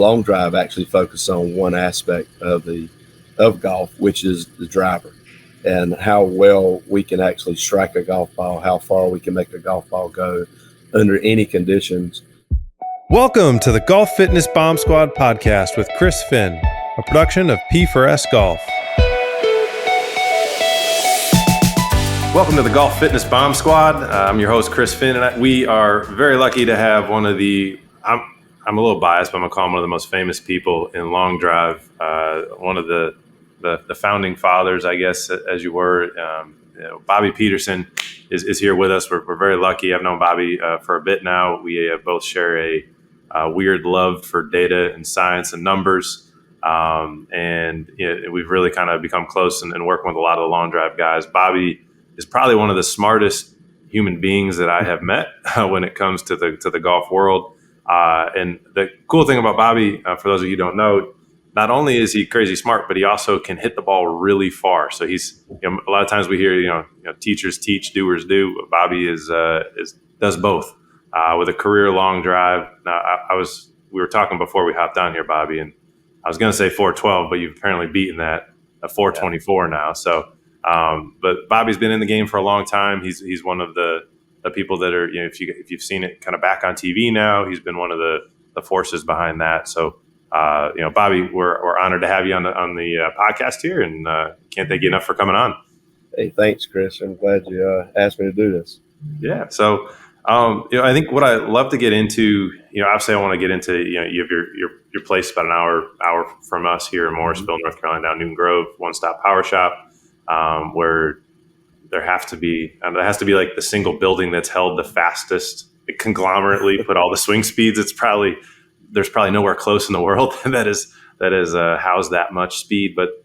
long drive actually focuses on one aspect of golf, which is the driver, and how well we can actually strike a golf ball, how far we can make a golf ball go under any conditions. Welcome to the Golf Fitness Bomb Squad podcast with Chris Finn, a production of P4S Golf. Welcome to the Golf Fitness Bomb Squad. I'm your host, Chris Finn, and we are very lucky to have one of the, I'm a little biased, but I'm going to call him one of the most famous people in long drive, one of the founding fathers, I guess, as you were. Bobby Peterson is here with us. We're very lucky. I've known Bobby for a bit now. We both share a weird love for data and science and numbers. And we've really kind of become close and working with a lot of the long drive guys. Bobby is probably one of the smartest human beings that I have met when it comes to the golf world. And the cool thing about Bobby, for those of you who don't know, not only is he crazy smart, but he also can hit the ball really far. So he's, a lot of times we hear, teachers teach, doers do. Bobby does both with a career long drive. Now, we were talking before we hopped on here, Bobby, and I was going to say 412, but you've apparently beaten that at 424 now. So, but Bobby's been in the game for a long time. He's one of the people that are, if you've seen it kind of back on TV now, he's been one of the forces behind that. So, Bobby, we're honored to have you on the podcast here, and can't thank you enough for coming on. Hey, thanks, Chris. I'm glad you asked me to do this. Yeah. So, I think what I love to get into, obviously I want to get into, you have your place about an hour from us here in Morrisville, North Carolina, down Newton Grove, one-stop power shop, where there has to be like the single building that's held the fastest conglomerately, put all the swing speeds. There's probably nowhere close in the world that is housed that much speed. But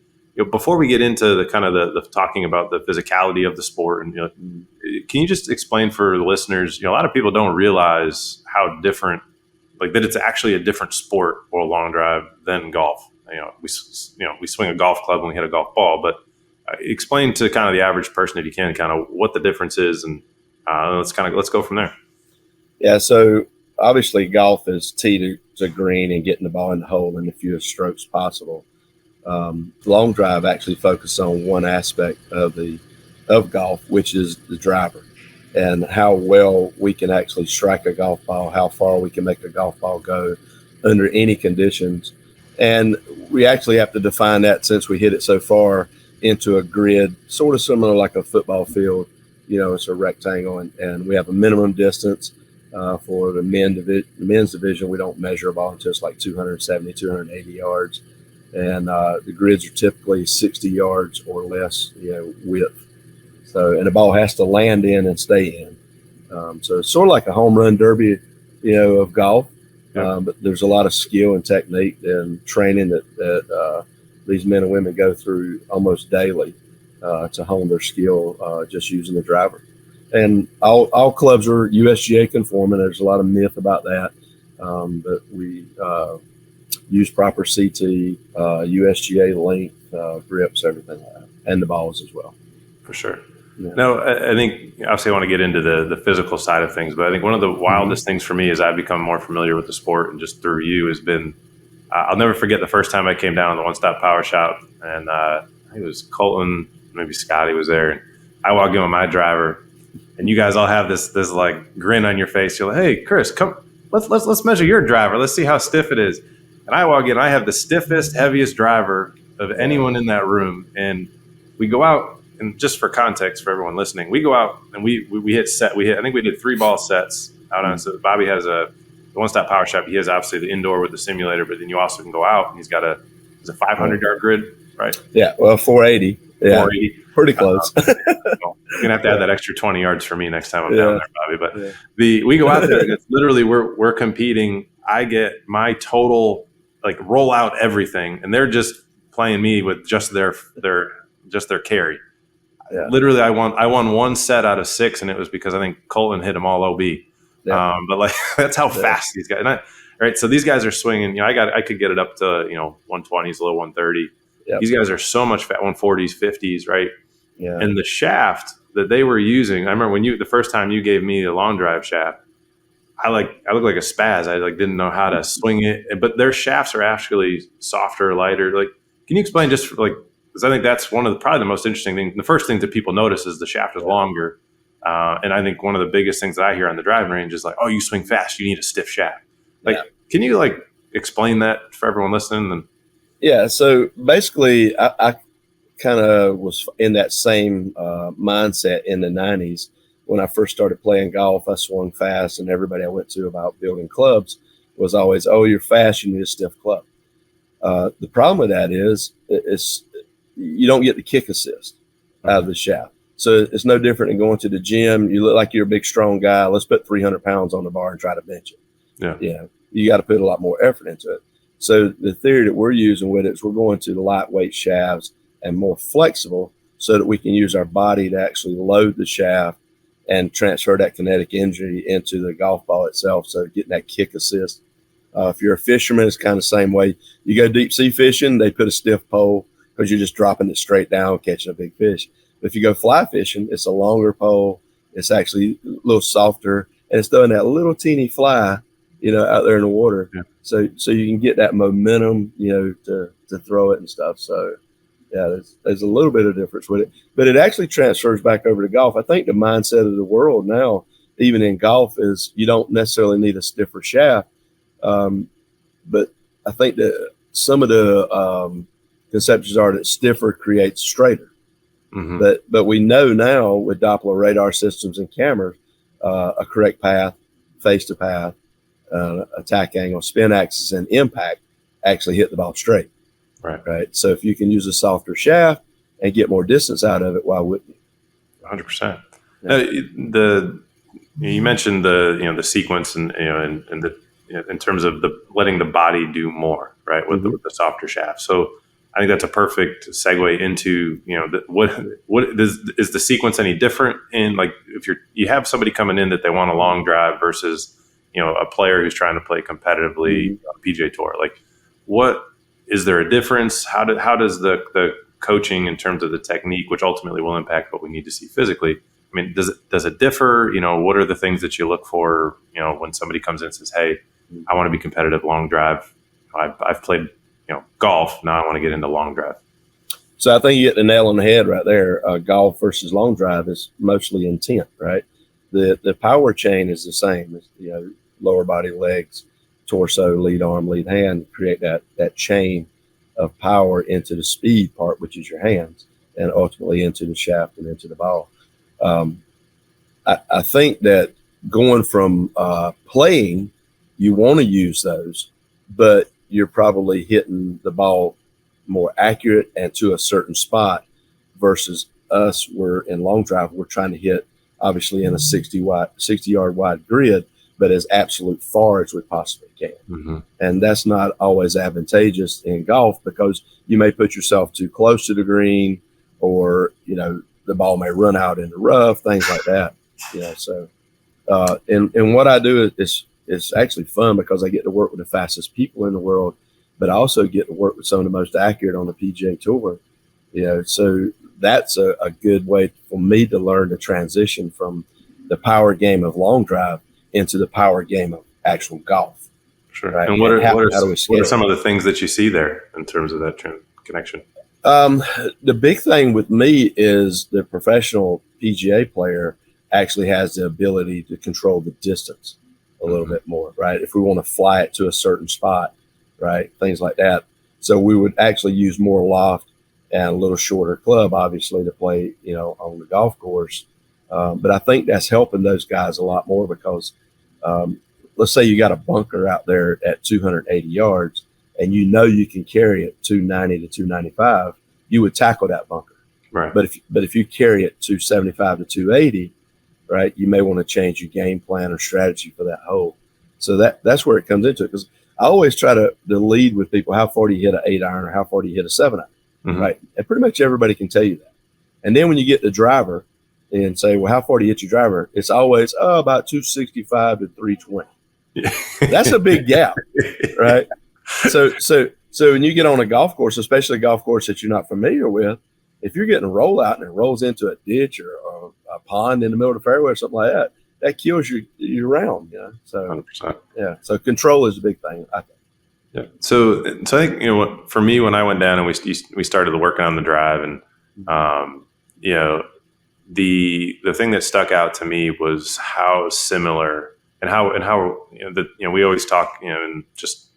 before we get into the kind of the talking about the physicality of the sport, and can you just explain for the listeners? A lot of people don't realize how different, like that it's actually a different sport or a long drive than golf. We swing a golf club when we hit a golf ball, but explain to kind of the average person, if you can, kind of what the difference is, and let's go from there. Yeah. So obviously, golf is tee to green and getting the ball in the hole in the fewest strokes possible. Long drive actually focuses on one aspect of golf, which is the driver, and how well we can actually strike a golf ball, how far we can make a golf ball go under any conditions. And we actually have to define that, since we hit it so far, into a grid, sort of similar like a football field. It's a rectangle, and we have a minimum distance. For the men's division, we don't measure a ball until it's like 270, 280 yards. And the grids are typically 60 yards or less, width. So, and the ball has to land in and stay in. So it's sort of like a home run derby, of golf. Yeah. But there's a lot of skill and technique and training that these men and women go through almost daily to hone their skill just using the driver. And all clubs are USGA conforming. There's a lot of myth about that, but we use proper CT, USGA length, grips, everything like that, and the balls as well. For sure. Yeah. No, I think obviously I want to get into the physical side of things, but I think one of the wildest things for me as I've become more familiar with the sport and just through you has been, I'll never forget the first time I came down to the one-stop power shop, and I think it was Colton, maybe Scotty was there, and I walked in with my driver. And you guys all have this like grin on your face. You're like, "Hey, Chris, come, let's measure your driver. Let's see how stiff it is." And I walk in, I have the stiffest, heaviest driver of anyone in that room. And we go out, and just for context for everyone listening, we go out and we hit set. I think we did 3-ball sets out on. So Bobby has the one-stop power shop. He has obviously the indoor with the simulator, but then you also can go out, and he's got a 500-yard grid, right? Yeah, well, 480. Yeah, 480. Pretty close. You're gonna have to add that extra 20 yards for me next time I'm down there, Bobby. But we go out there, and it's literally we're competing. I get my total, like, roll out everything, and they're just playing me with just their carry. Yeah. Literally, I won one set out of 6, and it was because I think Colton hit them all OB. Yeah. But like that's how fast these guys. Right, so these guys are swinging. I could get it up to 120s, a little 130. Yep. These guys are so much fat, 140s, 50s, right? Yeah. And the shaft that they were using, I remember when the first time you gave me a long drive shaft, I look like a spaz. I didn't know how to swing it, but their shafts are actually softer, lighter. Like, can you explain just because I think that's one of probably the most interesting things. The first thing that people notice is the shaft is longer, and I think one of the biggest things that I hear on the driving range is like, oh, you swing fast, you need a stiff shaft. Like, can you explain that for everyone listening? And yeah, so basically, I kind of was in that same mindset in the 90s. When I first started playing golf, I swung fast, and everybody I went to about building clubs was always, oh, you're fast, you need a stiff club. The problem with that is you don't get the kick assist out of the shaft. So it's no different than going to the gym. You look like you're a big, strong guy. Let's put 300 pounds on the bar and try to bench it. Yeah. You know, you got to put a lot more effort into it. So the theory that we're using with it is we're going to the lightweight shafts and more flexible so that we can use our body to actually load the shaft and transfer that kinetic energy into the golf ball itself. So getting that kick assist. If you're a fisherman, it's kind of the same way. You go deep sea fishing, they put a stiff pole because you're just dropping it straight down, catching a big fish. But if you go fly fishing, it's a longer pole. It's actually a little softer, and it's doing that little teeny fly, out there in the water. Yeah. So you can get that momentum, to throw it and stuff. So yeah, there's a little bit of difference with it, but it actually transfers back over to golf. I think the mindset of the world now, even in golf, is you don't necessarily need a stiffer shaft. But I think that some of the conceptions are that stiffer creates straighter. Mm-hmm. But we know now with Doppler radar systems and cameras, a correct path, face to path, attack angle, spin axis, and impact actually hit the ball straight. Right. So if you can use a softer shaft and get more distance out of it, why wouldn't you? 100%. You mentioned the sequence and in terms of letting the body do more, right, with the softer shaft. So I think that's a perfect segue into is the sequence any different in, like, if you have somebody coming in that they want a long drive versus a player who's trying to play competitively on PGA Tour, like, what is there a difference? How does the coaching in terms of the technique, which ultimately will impact what we need to see physically, I mean, does it differ? What are the things that you look for, when somebody comes in and says, hey, I want to be competitive long drive. I've played, golf. Now I want to get into long drive. So I think you hit the nail on the head right there. Golf versus long drive is mostly intent, right? The power chain is the same. It's, lower body, legs, torso, lead arm, lead hand, create that chain of power into the speed part, which is your hands, and ultimately into the shaft and into the ball. I think that going from playing, you want to use those, but you're probably hitting the ball more accurate and to a certain spot versus us. We're in long drive. We're trying to hit obviously in a 60 yard wide grid, but as absolute far as we possibly can. Mm-hmm. And that's not always advantageous in golf because you may put yourself too close to the green, or, the ball may run out in the rough, things like that. So and what I do is actually fun because I get to work with the fastest people in the world, but I also get to work with some of the most accurate on the PGA Tour. So that's a good way for me to learn to transition from the power game of long drive into the power game of actual golf. Sure. Right? And what are some of the things that you see there in terms of that connection? The big thing with me is the professional PGA player actually has the ability to control the distance a little bit more, right? If we want to fly it to a certain spot, right? Things like that. So we would actually use more loft and a little shorter club, obviously, to play, on the golf course. But I think that's helping those guys a lot more because let's say you got a bunker out there at 280 yards and you can carry it 290 to 295, you would tackle that bunker. Right. But if you carry it 275 to 280, right, you may want to change your game plan or strategy for that hole. So that's where it comes into it, because I always try to lead with people, how far do you hit an 8-iron or how far do you hit a 7-iron, right? And pretty much everybody can tell you that. And then when you get the driver and say, well, how far do you hit your driver? It's always, about 265 to 320. That's a big gap, right? So when you get on a golf course, especially a golf course that you're not familiar with, if you're getting a rollout and it rolls into a ditch or a pond in the middle of the fairway or something like that, that kills your round. So 100%. yeah. So control is a big thing, I think. Yeah. So I think, for me, when I went down and we started working on the drive, and the thing that stuck out to me was how similar and how we always talk, and just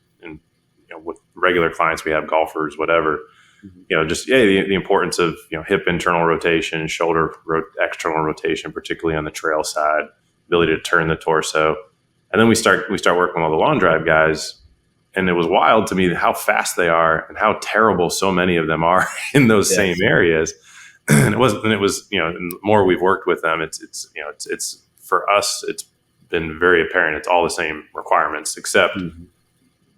with regular clients we have, golfers, whatever, the importance of hip internal rotation, shoulder external rotation, particularly on the trail side, ability to turn the torso, and then we start working with all the long drive guys. And it was wild to me how fast they are and how terrible so many of them are in those same areas. And it was, the more we've worked with them, it's for us, it's been very apparent. It's all the same requirements, except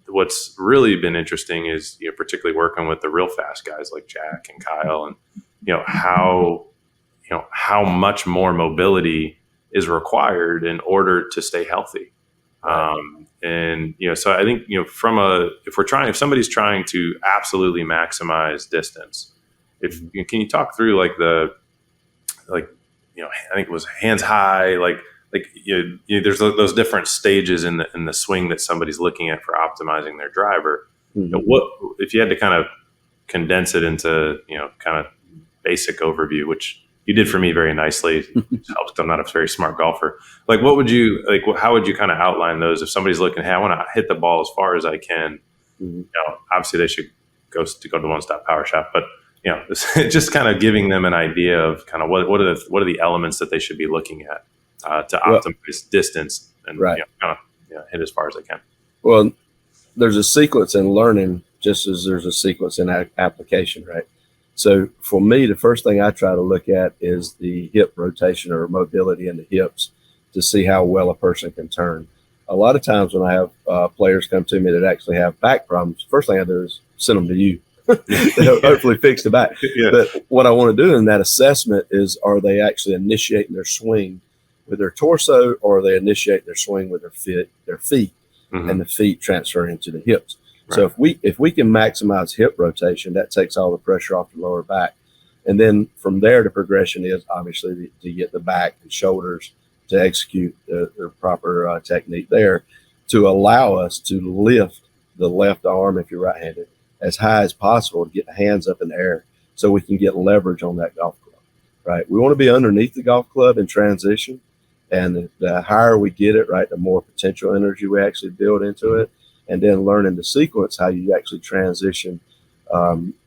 what's really been interesting is, particularly working with the real fast guys like Jack and Kyle, and, how much more mobility is required in order to stay healthy. So I think, if somebody's trying to absolutely maximize distance, can you talk through I think it was hands high, there's those different stages in the swing that somebody's looking at for optimizing their driver. What, if you had to kind of condense it into, kind of basic overview, which you did for me very nicely. It helps because I'm not a very smart golfer. How would you kind of outline those if somebody's looking, hey, I want to hit the ball as far as I can? Obviously they should go to one-stop power shot, but just kind of giving them an idea of kind of what are the elements that they should be looking at to optimize distance and hit as far as they can. Well, there's a sequence in learning just as there's a sequence in application, right? So for me, the first thing I try to look at is the hip rotation or mobility in the hips to see how well a person can turn. A lot of times when I have players come to me that actually have back problems, first thing I do is send them to you. Hopefully fix the back. But what I want to do in that assessment is, are they actually initiating their swing with their torso, or are they initiating their swing with their feet, and the feet transferring into the hips? So if we can maximize hip rotation, that takes all the pressure off the lower back. And then from there, the progression is obviously to get the back and shoulders to execute the proper technique there to allow us to lift the left arm, if you're right-handed, as high as possible to get the hands up in the air so we can get leverage on that golf club, right? We want to be underneath the golf club in transition. And the higher we get it, right, the more potential energy we actually build into it. And then learning the sequence, how you actually transition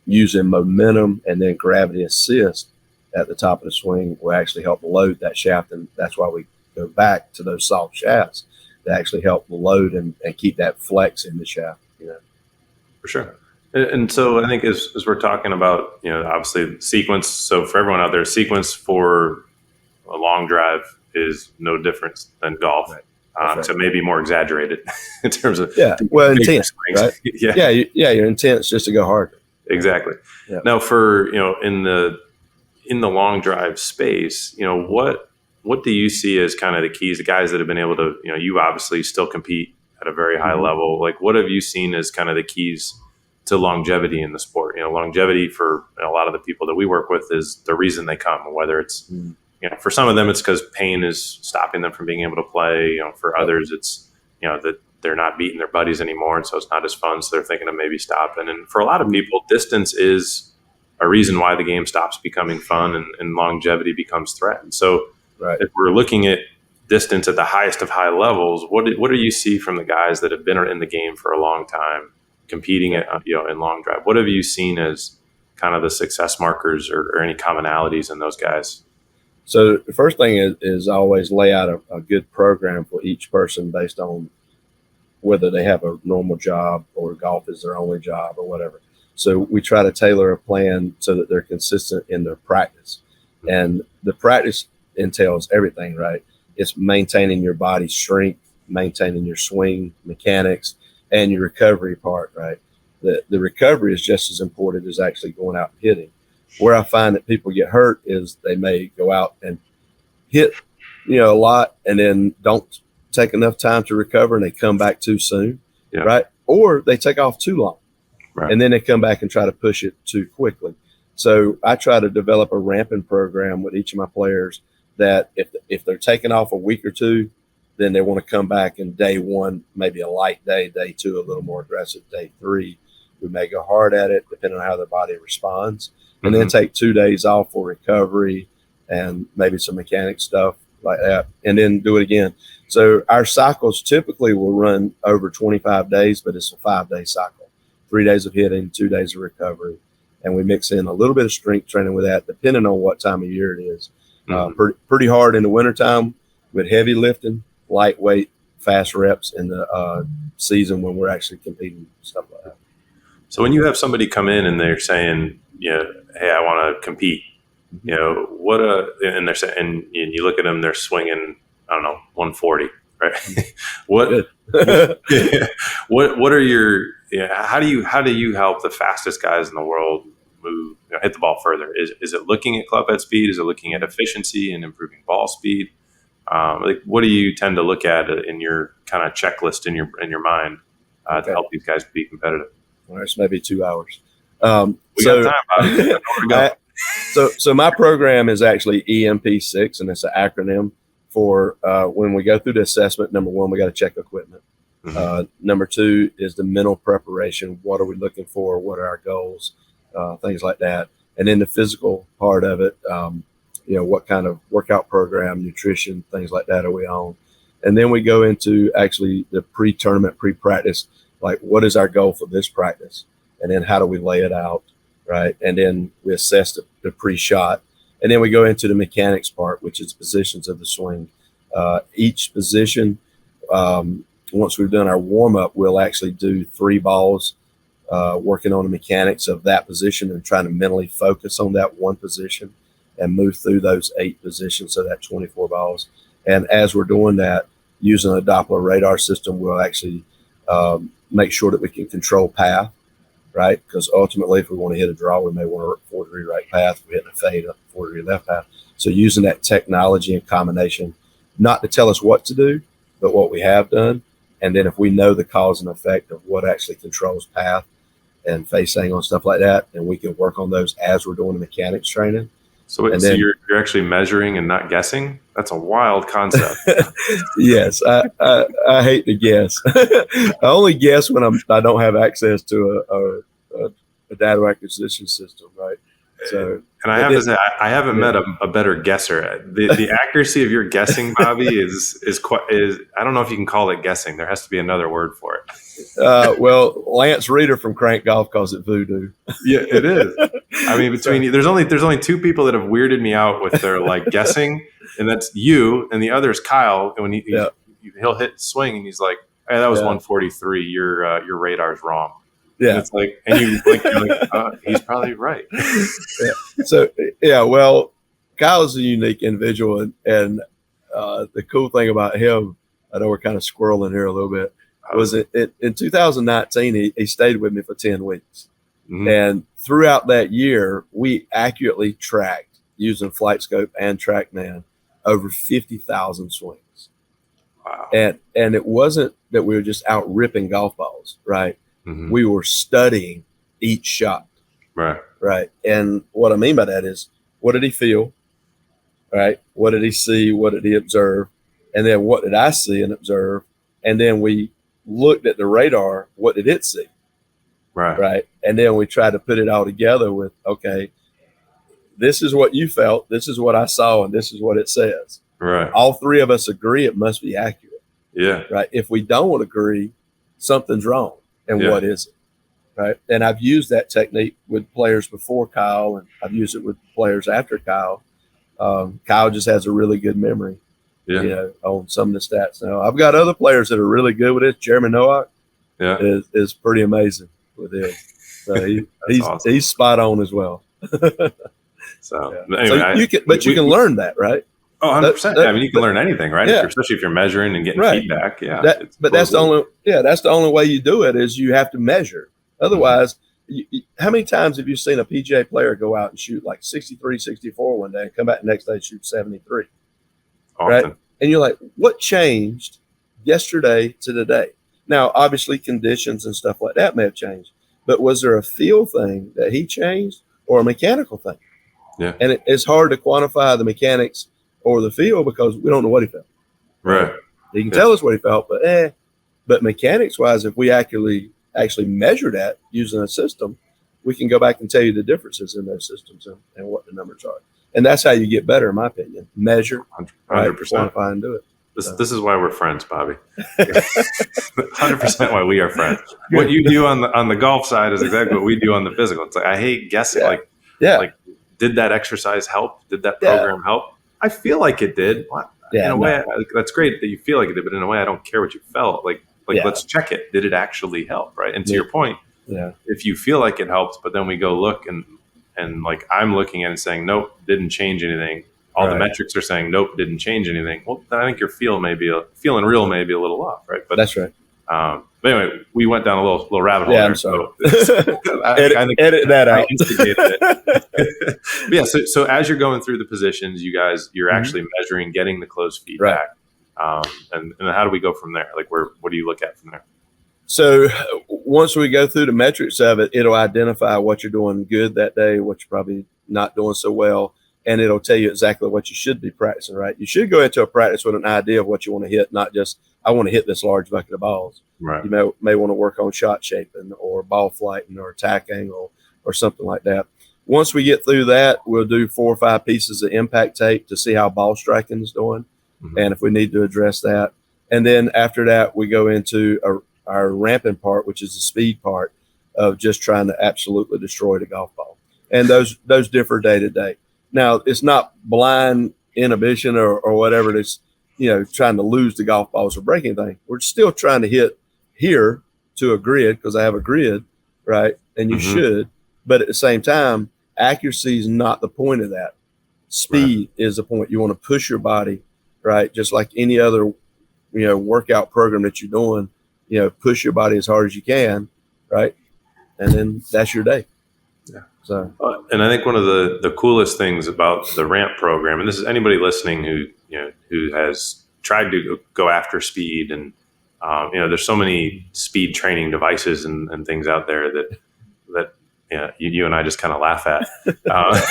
using momentum and then gravity assist at the top of the swing will actually help load that shaft. And that's why we go back to those soft shafts to actually help load and keep that flex in the shaft. For sure. And so I think as we're talking about, obviously sequence. So for everyone out there, sequence for a long drive is no different than golf. Right. So maybe more exaggerated in terms of intense, right? Your intent is just to go harder. Exactly. Yeah. Now, for in the long drive space, what do you see as kind of the keys? The guys that have been able to, you obviously still compete at a very high level. What have you seen as kind of the keys to longevity in the sport? Longevity for a lot of the people that we work with is the reason they come. Whether it's for some of them, it's because pain is stopping them from being able to play. For others, it's, that they're not beating their buddies anymore, and so it's not as fun, so they're thinking of maybe stopping. And for a lot of people, distance is a reason why the game stops becoming fun and longevity becomes threatened. So if we're looking at distance at the highest of high levels, what do you see from the guys that have been in the game for a long time, competing in long drive? What have you seen as kind of the success markers or any commonalities in those guys? So the first thing is always lay out a good program for each person based on whether they have a normal job or golf is their only job or whatever. So we try to tailor a plan so that they're consistent in their practice. And the practice entails everything, right? It's maintaining your body strength, maintaining your swing mechanics, and your recovery part, right? The recovery is just as important as actually going out and hitting. Where I find that people get hurt is they may go out and hit, a lot and then don't take enough time to recover and they come back too soon, right? Or they take off too long, and then they come back and try to push it too quickly. So I try to develop a ramping program with each of my players that if they're taking off a week or two, then they want to come back in day one, maybe a light day, day two, a little more aggressive, day three, we may go hard at it depending on how their body responds, and then take 2 days off for recovery and maybe some mechanic stuff like that, and then do it again. So our cycles typically will run over 25 days, but it's a 5-day cycle, 3 days of hitting, 2 days of recovery. And we mix in a little bit of strength training with that, depending on what time of year it is. Pretty hard in the wintertime with heavy lifting, lightweight, fast reps in the season when we're actually competing, stuff like that. So when you have somebody come in and they're saying, hey, I want to compete, and they're saying, and you look at them, they're swinging, I don't know, 140, right? What are your, how do you help the fastest guys in the world move, hit the ball further? Is it looking at club head speed? Is it looking at efficiency and improving ball speed? What do you tend to look at in your kind of checklist in your mind to help these guys be competitive? Well, it's maybe 2 hours. We got time, Bobby. So my program is actually EMP6, and it's an acronym for when we go through the assessment. Number one, we got to check equipment. Number two is the mental preparation. What are we looking for? What are our goals? Things like that. And then the physical part of it, what kind of workout program, nutrition, things like that are we on? And then we go into actually the pre-tournament, pre-practice, like what is our goal for this practice? And then how do we lay it out, right? And then we assess the pre-shot. And then we go into the mechanics part, which is positions of the swing. Each position, once we've done our warm-up, we'll actually do 3 balls, working on the mechanics of that position and trying to mentally focus on that one position and move through those 8 positions, so that 24 balls. And as we're doing that, using a Doppler radar system, we'll actually make sure that we can control path, right? Because ultimately, if we want to hit a draw, we may want to work 4-degree right path. We're hitting a fade up 4-degree left path. So using that technology and combination, not to tell us what to do, but what we have done. And then if we know the cause and effect of what actually controls path and face angle and stuff like that, and we can work on those as we're doing the mechanics training. So you're actually measuring and not guessing? That's a wild concept. Yes, I hate to guess. I only guess when I don't have access to a data acquisition system, right? So, and I have to say, I haven't met a better guesser. The accuracy of your guessing, Bobby, is I don't know if you can call it guessing. There has to be another word for it. Well, Lance Reeder from Crank Golf calls it voodoo. Yeah, it is. I mean, there's only 2 people that have weirded me out with their guessing, and that's you, and the other is Kyle. And when he'll hit swing, and he's like, "Hey, that was 143. Your radar's wrong." Yeah, and it's like, and you're like, he's probably right. Yeah. So well, Kyle's a unique individual, and the cool thing about him, I know we're kind of squirreling here a little bit, was in 2019 he stayed with me for 10 weeks, and throughout that year we accurately tracked using FlightScope and TrackMan over 50,000 swings. Wow! And it wasn't that we were just out ripping golf balls, right? We were studying each shot. Right. And what I mean by that is, what did he feel? Right. What did he see? What did he observe? And then what did I see and observe? And then we looked at the radar. What did it see? Right. And then we tried to put it all together with, okay, this is what you felt. This is what I saw. And this is what it says. Right. All 3 of us agree it must be accurate. Yeah. Right. If we don't agree, something's wrong. And what is it? Right. And I've used that technique with players before Kyle, and I've used it with players after Kyle. Kyle just has a really good memory, on some of the stats. Now, I've got other players that are really good with it. Jeremy Nowak is pretty amazing with it. So he's spot on as well. So anyway, you can learn that, right? Oh, 100%. I mean, you can learn anything, right? Yeah. Especially if you're measuring and getting feedback. Yeah. That's the only way you do it is you have to measure. Otherwise, how many times have you seen a PGA player go out and shoot like 63, 64 one day and come back the next day and shoot 73? Often. Right? And you're like, what changed yesterday to today? Now, obviously, conditions and stuff like that may have changed, but was there a feel thing that he changed or a mechanical thing? Yeah. And it's hard to quantify the mechanics or the field because we don't know what he felt. Right. He can tell us what he felt, but mechanics wise, if we actually measure that using a system, we can go back and tell you the differences in those systems and what the numbers are. And that's how you get better, in my opinion. Measure, 100%. right, quantify, and do it. This is why we're friends, Bobby. 100% why we are friends. What you do on the golf side is exactly what we do on the physical. It's like, I hate guessing. Like, did that exercise help? Did that program help? I feel like it did. In a way, that's great that you feel like it did, but in a way, I don't care what you felt. Like let's check it. Did it actually help? Right. And to your point, if you feel like it helps, but then we go look and like I'm looking at it and saying, nope, didn't change anything. All the metrics are saying, nope, didn't change anything. Well, then I think your feeling real may be a little off, right? But that's right. But anyway, we went down a little rabbit hole. Yeah, there, I'm sorry. So edit that out. Instigated it. Yeah. So as you're going through the positions, you're actually measuring, getting the close feedback. Right. And how do we go from there? Like, what do you look at from there? So once we go through the metrics of it, it'll identify what you're doing good that day, what you're probably not doing so well. And it'll tell you exactly what you should be practicing, right? You should go into a practice with an idea of what you want to hit, not just, I want to hit this large bucket of balls. Right. You may want to work on shot shaping or ball flighting or attack angle or something like that. Once we get through that, we'll do 4 or 5 pieces of impact tape to see how ball striking is doing and if we need to address that. And then after that, we go into our ramping part, which is the speed part of just trying to absolutely destroy the golf ball. And those differ day to day. Now, it's not blind inhibition or whatever. It's, trying to lose the golf balls or break anything. We're still trying to hit here to a grid because I have a grid, right? And you should. But at the same time, accuracy is not the point of that. Speed is the point. You want to push your body, right? Just like any other, workout program that you're doing, push your body as hard as you can, right? And then that's your day. Yeah. So, and I think one of the coolest things about the ramp program, and this is anybody listening who has tried to go after speed, and there's so many speed training devices and things out there that you and I just kind of laugh at. I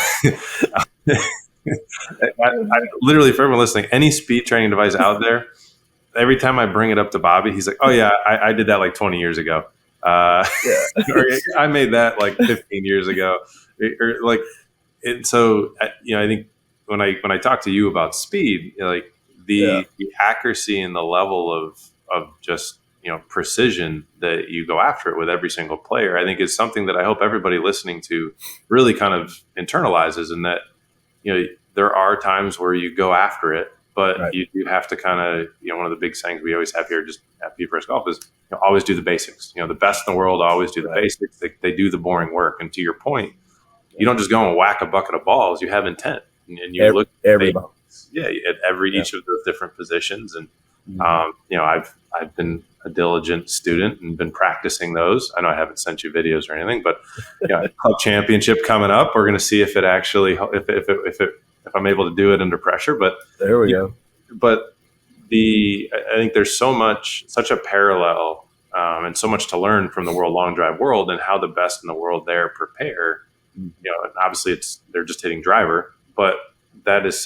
literally, for everyone listening, any speed training device out there, every time I bring it up to Bobby, he's like, "Oh yeah, I did that like 20 years ago." Or, I made that like 15 years ago, or like, and so I think when I talk to you about speed, like the accuracy and the level of just precision that you go after it with every single player, I think is something that I hope everybody listening to really kind of internalizes, and that there are times where you go after it. But you have to kind of, one of the big sayings we always have here just at Peterson Golf is always do the basics. The best in the world always do the basics. They do the boring work. And to your point, you don't just go and whack a bucket of balls. You have intent. And you look at every ball. Yeah, at each of those different positions. And, I've been a diligent student and been practicing those. I know I haven't sent you videos or anything, but club championship coming up. We're going to see if it actually, if I'm able to do it under pressure. But there we go. But I think there's such a parallel and so much to learn from the World Long Drive world and how the best in the world there prepare. And obviously they're just hitting driver, but that is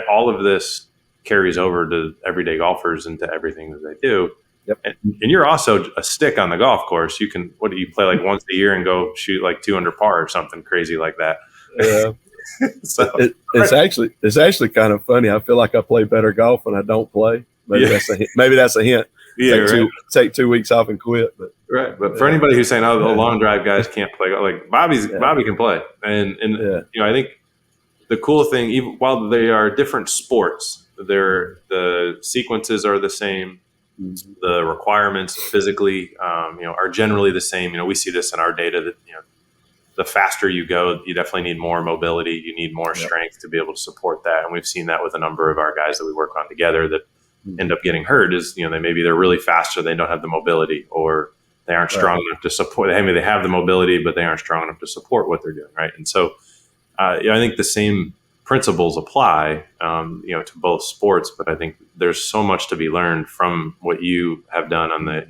all of this carries over to everyday golfers and to everything that they do. Yep. And you're also a stick on the golf course. You can, what do you play like once a year and go shoot like 2 under par or something crazy like that? Yeah. So it's actually kind of funny. I feel like I play better golf when I don't play. Maybe that's a hint. Yeah, take 2 weeks off and quit. But for anybody who's saying, "Oh, the long drive guys can't play," like Bobby can play, and I think the cool thing, even while they are different sports, the sequences are the same. Mm-hmm. The requirements physically, are generally the same. We see this in our data that the faster you go, you definitely need more mobility. You need more strength to be able to support that. And we've seen that with a number of our guys that we work on together that end up getting hurt is, they're really fast, or they don't have the mobility, or they aren't strong enough to support. I mean, they have the mobility, but they aren't strong enough to support what they're doing. Right. And so, I think the same principles apply, to both sports, but I think there's so much to be learned from what you have done on the,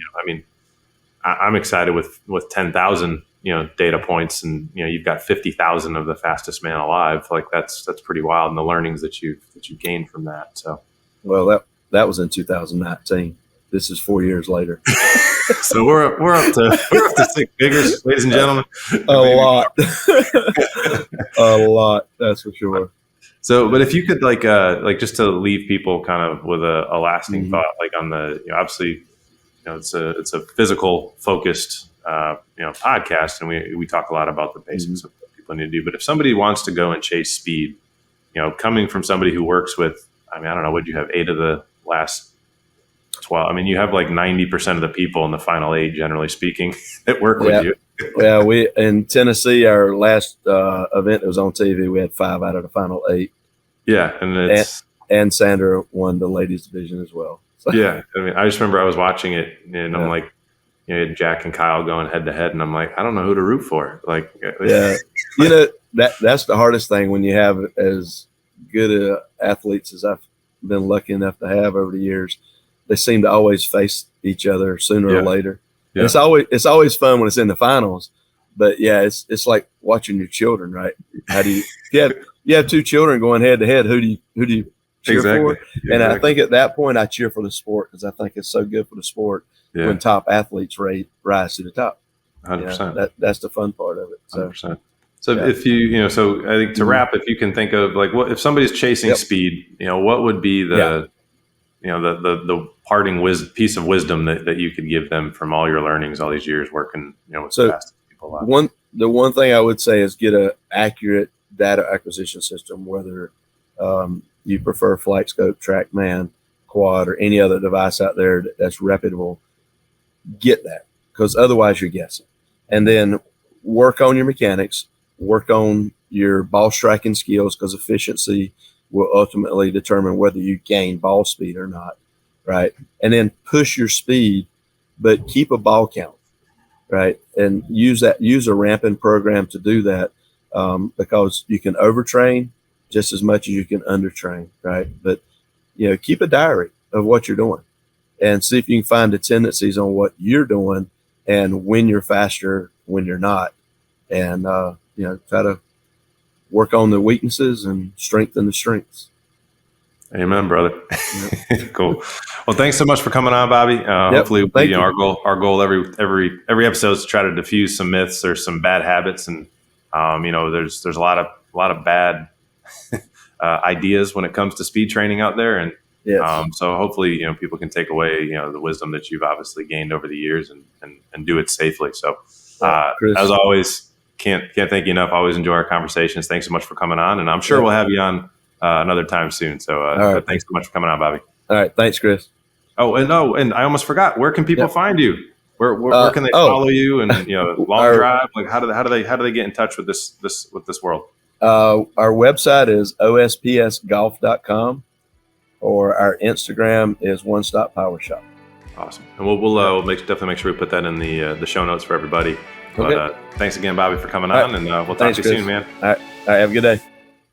I'm excited with 10,000, data points, and you've got 50,000 of the fastest man alive. Like that's pretty wild, and the learnings that you've gained from that. So, well, that was in 2019. This is 4 years later. So we're up to six figures, ladies and gentlemen. A lot, a lot. That's for sure. So, but if you could like just to leave people kind of with a lasting thought, like on the obviously it's a physical focused podcast, and we talk a lot about the basics of what people need to do. But if somebody wants to go and chase speed, coming from somebody who works with, I don't know, would you have 8 of the last 12? I mean, you have like 90% of the people in the final 8, generally speaking, that work with you. Yeah, we in Tennessee, our last event that was on TV, we had 5 out of the final 8. Yeah, and Sandra won the ladies division as well. So. Yeah, I mean, I just remember I was watching it, and I'm like, Jack and Kyle going head to head, and I'm like, I don't know who to root for. Like, yeah, that's the hardest thing when you have as good athletes as I've been lucky enough to have over the years. They seem to always face each other sooner or later. Yeah. And it's always fun when it's in the finals, but it's like watching your children, right? How do you have 2 children going head to head? Who do you cheer for? And I think at that point I cheer for the sport, because I think it's so good for the sport when top athletes rise to the top. 100%. That's the fun part of it. So, 100%. So if you, so I think to wrap, if you can think of like what if somebody's chasing speed, what would be the the parting piece of wisdom that you could give them from all your learnings, all these years working, with the fastest people out? The one thing I would say is get an accurate data acquisition system, whether you prefer flight scope, TrackMan, Quad, or any other device out there that's reputable. Get that, because otherwise you're guessing. And then work on your mechanics, work on your ball striking skills, because efficiency will ultimately determine whether you gain ball speed or not, right? And then push your speed, but keep a ball count, right? And use a ramping program to do that, because you can overtrain just as much as you can undertrain, right? But keep a diary of what you're doing, and see if you can find the tendencies on what you're doing and when you're faster, when you're not, and try to work on the weaknesses and strengthen the strengths. Amen, brother. Yep. Cool. Well, thanks so much for coming on, Bobby. Hopefully, our goal every episode is to try to diffuse some myths or some bad habits, and there's a lot of bad ideas when it comes to speed training out there, and so hopefully people can take away the wisdom that you've obviously gained over the years and do it safely. So as always, can't thank you enough. Always enjoy our conversations. Thanks so much for coming on, and I'm sure we'll have you on another time soon. So but thanks so much for coming on, Bobby. All right, thanks, Chris. And I almost forgot. Where can people find you? Where can they follow you? And Long Drive. Like how do they get in touch with this world? Our website is ospsgolf.com, or our Instagram is One Stop Power Shop. Awesome, and we'll definitely make sure we put that in the show notes for everybody. But thanks again, Bobby, for coming on, and we'll talk to you soon, man. All right, have a good day.